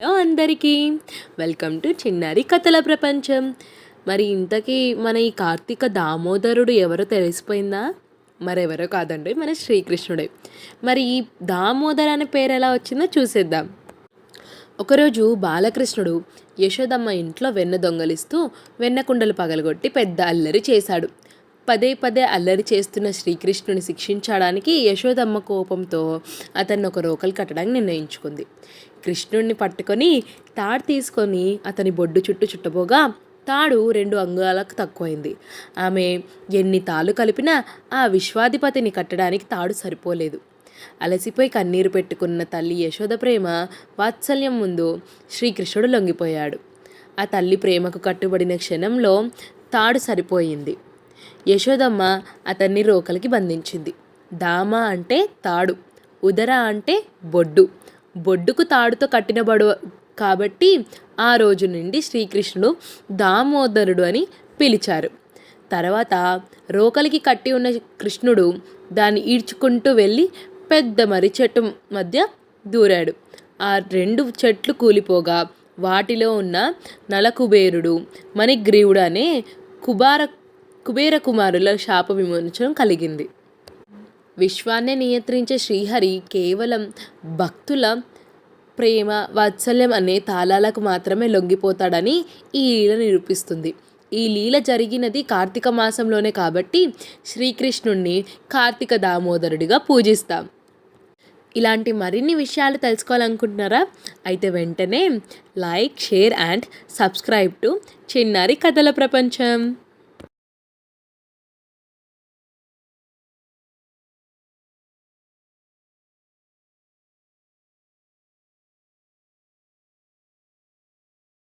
Hello అందరికీ welcome to చిన్నారి కథల ప్రపంచం. మరి ఇంతకీ మన ఈ కార్తీక దామోదరుడు ఎవరో తెలిసిపోయిందా? మరెవరో కాదండి, మన శ్రీకృష్ణుడే. మరి ఈ దామోదర్ అనే పేరు ఎలా వచ్చిందో చూసేద్దాం. ఒకరోజు బాలకృష్ణుడు యశోదమ్మ ఇంట్లో వెన్న దొంగలిస్తూ వెన్న కుండలు పగలగొట్టి పెద్ద అల్లరి చేశాడు. పదే పదే అల్లరి చేస్తున్న శ్రీకృష్ణుని శిక్షించడానికి యశోదమ్మ కోపంతో అతన్ని ఒక రోకలు కట్టడానికి నిర్ణయించుకుంది. కృష్ణుడిని పట్టుకొని తాడు తీసుకొని అతని బొడ్డు చుట్టూ చుట్టబోగా తాడు 2 అంగుళాలకు తక్కువైంది. ఆమె ఎన్ని తాళ్ళు కలిపినా ఆ విశ్వాధిపతిని కట్టడానికి తాడు సరిపోలేదు. అలసిపోయి కన్నీరు పెట్టుకున్న తల్లి యశోద ప్రేమ వాత్సల్యం ముందు శ్రీకృష్ణుడు లొంగిపోయాడు. ఆ తల్లి ప్రేమకు కట్టుబడిన క్షణంలో తాడు సరిపోయింది. యశోదమ్మ అతన్ని రోకలికి బంధించింది. దామ అంటే తాడు, ఉదర అంటే బొడ్డు. బొడ్డుకు తాడుతో కట్టినబడు కాబట్టి ఆ రోజు నుండి శ్రీకృష్ణుడు దామోదరుడు అని పిలిచారు. తర్వాత రోకలికి కట్టి ఉన్న కృష్ణుడు దాన్ని ఈడ్చుకుంటూ వెళ్ళి పెద్ద మర్రి చెట్టు మధ్య దూరాడు. ఆ 2 చెట్లు కూలిపోగా వాటిలో ఉన్న నలకుబేరుడు మణిగ్రీవుడు అనే కుబేర కుమారుల శాప విమోచనం కలిగింది. విశ్వాన్ని నియంత్రించే శ్రీహరి కేవలం భక్తుల ప్రేమ వాత్సల్యం అనే తాళాలకు మాత్రమే లొంగిపోతాడని ఈ లీల నిరూపిస్తుంది. ఈ లీల జరిగినది కార్తీక మాసంలోనే కాబట్టి శ్రీకృష్ణుణ్ణి కార్తీక దామోదరుడిగా పూజిస్తాం. ఇలాంటి మరిన్ని విషయాలు తెలుసుకోవాలనుకుంటున్నారా? అయితే వెంటనే like, share and subscribe to చిన్నారి కథల ప్రపంచం.